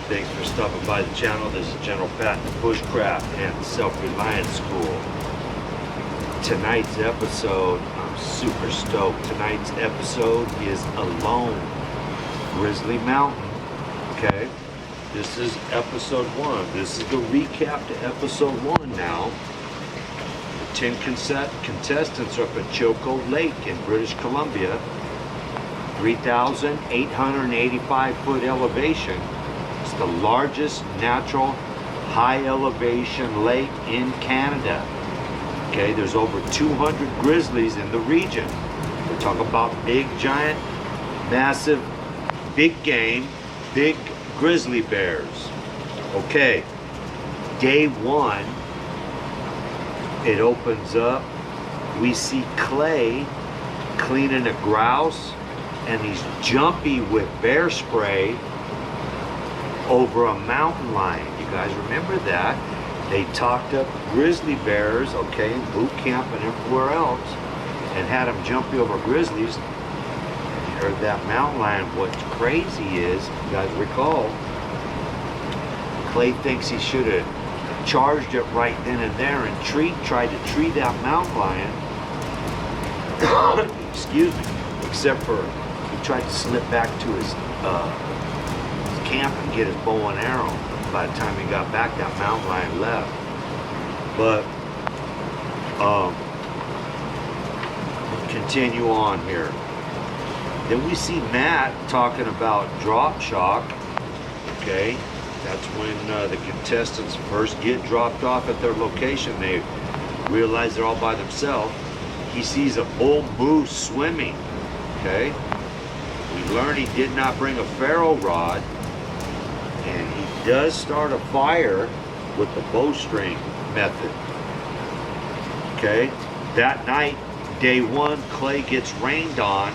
Thanks for stopping by the channel. This is General Patton Bushcraft and Self-Reliance School. Tonight's episode, I'm super stoked. Tonight's episode is Alone, Grizzly Mountain. Okay, this is episode 1. This is the recap to episode 1 now. The 10 contestants are up at Choco Lake in British Columbia. 3,885 foot elevation. It's the largest natural high elevation lake in Canada. Okay, there's over 200 grizzlies in the region. We're talking about big, giant, massive, big game, big grizzly bears. Okay, day 1, it opens up. We see Clay cleaning a grouse, and he's jumpy with bear spray over a mountain lion. You guys remember that? They talked up grizzly bears, okay, in boot camp and everywhere else, and had them jumpy over grizzlies. And you heard that mountain lion. What's crazy is, you guys recall, Clay thinks he should have charged it right then and there and tried to tree that mountain lion. Excuse me. Except for he tried to slip back to his camp and get his bow and arrow. By the time he got back, that mountain lion left. But continue on here. Then we see Matt talking about drop shock. Okay, that's when the contestants first get dropped off at their location. They realize they're all by themselves. He sees a bull moose swimming. Okay, we learn he did not bring a ferro rod, and he does start a fire with the bowstring method. Okay, that night, day 1, Clay gets rained on.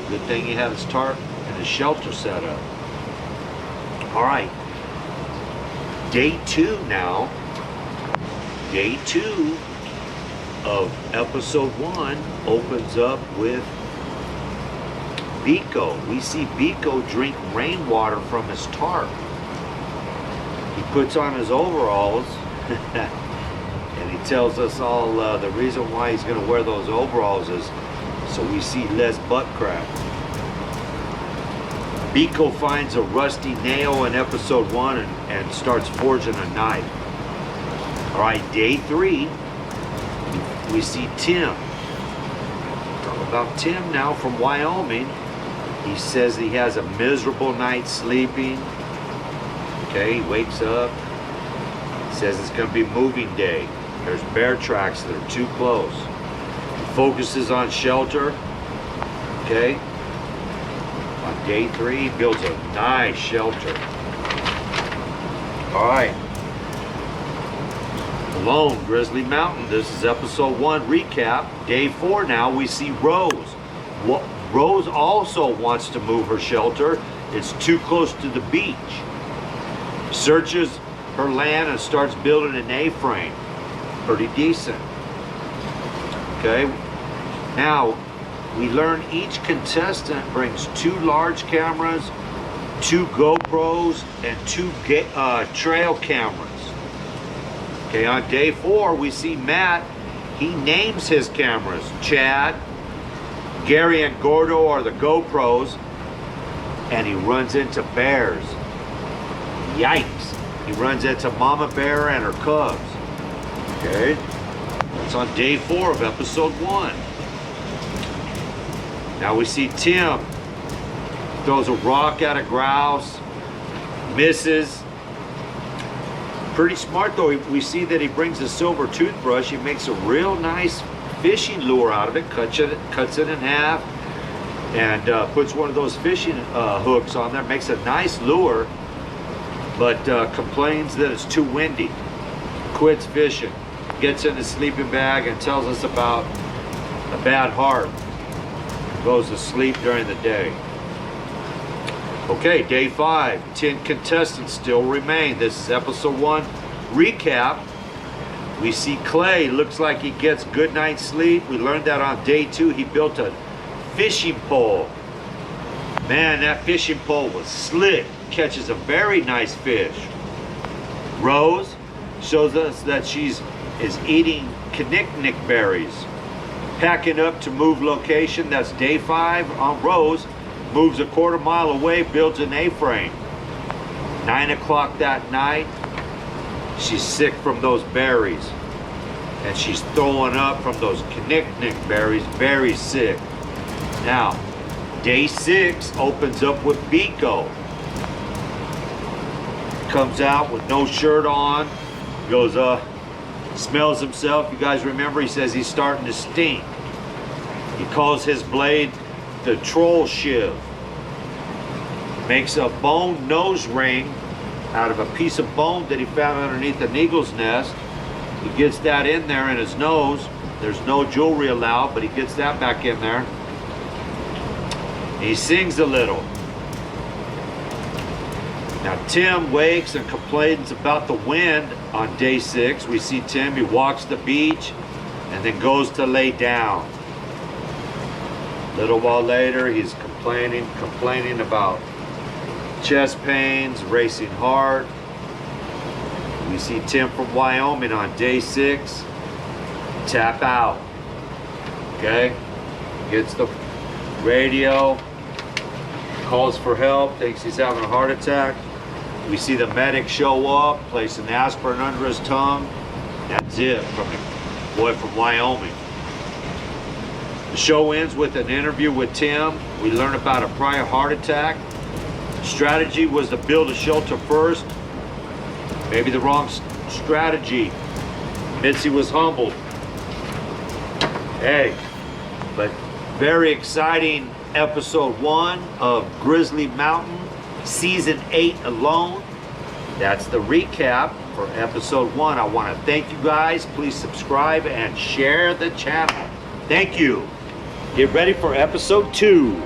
Good thing he had his tarp and his shelter set up. All right, day 2 now. Day 2 of episode 1 opens up with Biko. We see Biko drink rainwater from his tarp. He puts on his overalls and he tells us all the reason why he's going to wear those overalls is so we see less butt crack. Biko finds a rusty nail in episode 1 and starts forging a knife. All right, day 3, we see Tim. Talk about Tim now from Wyoming. He says he has a miserable night sleeping. Okay, he wakes up. He says it's going to be moving day. There's bear tracks that are too close. He focuses on shelter. Okay. On day 3, he builds a nice shelter. All right. Alone, Grizzly Mountain. This is episode 1 recap. Day 4 now, we see Rose. Rose also wants to move her shelter. It's too close to the beach. Searches her land and starts building an A-frame. Pretty decent. Okay. Now, we learn each contestant brings 2 large cameras, 2 GoPros, and 2 trail cameras. Okay, on day 4, we see Matt. He names his cameras. Chad, Gary, and Gordo are the GoPros, and he runs into bears. Yikes. He runs into Mama Bear and her cubs. Okay, that's on day 4 of episode 1. Now we see Tim throws a rock at a grouse, misses. Pretty smart though. We see that he brings a silver toothbrush. He makes a real nice fishing lure out of it, cuts it in half, and puts one of those fishing hooks on there. Makes a nice lure, but complains that it's too windy. Quits fishing. Gets in his sleeping bag and tells us about a bad heart. Goes to sleep during the day. Okay, day 5. 10 contestants still remain. This is episode 1 recap. We see Clay. Looks like he gets good night's sleep. We learned that on day 2 he built a fishing pole. Man, that fishing pole was slick. Catches a very nice fish. Rose shows us that is eating kinnicknick berries. Packing up to move location. That's day 5 on Rose. Moves a quarter mile away, builds an A-frame. 9 o'clock that night, she's sick from those berries. And she's throwing up from those kinnicknick berries, very sick. Now, day 6 opens up with Biko. Comes out with no shirt on. Goes, smells himself. You guys remember, he says he's starting to stink. He calls his blade the troll shiv. Makes a bone nose ring out of a piece of bone that he found underneath an eagle's nest. He gets that in there in his nose. There's no jewelry allowed, but he gets that back in there. He sings a little. Now Tim wakes and complains about the wind on day 6. We see Tim, he walks the beach and then goes to lay down. A little while later, he's complaining about chest pains, racing heart. We see Tim from Wyoming on day 6 tap out. Okay, gets the radio, calls for help, thinks he's having a heart attack. We see the medic show up, place an aspirin under his tongue. That's it from the boy from Wyoming. The show ends with an interview with Tim. We learn about a prior heart attack. Strategy was to build a shelter first. Maybe the wrong strategy. Mitzi was humbled. Hey, but very exciting episode 1 of Grizzly Mountain, season 8 alone. That's the recap for episode 1. I want to thank you guys. Please subscribe and share the channel. Thank you. Get ready for episode 2.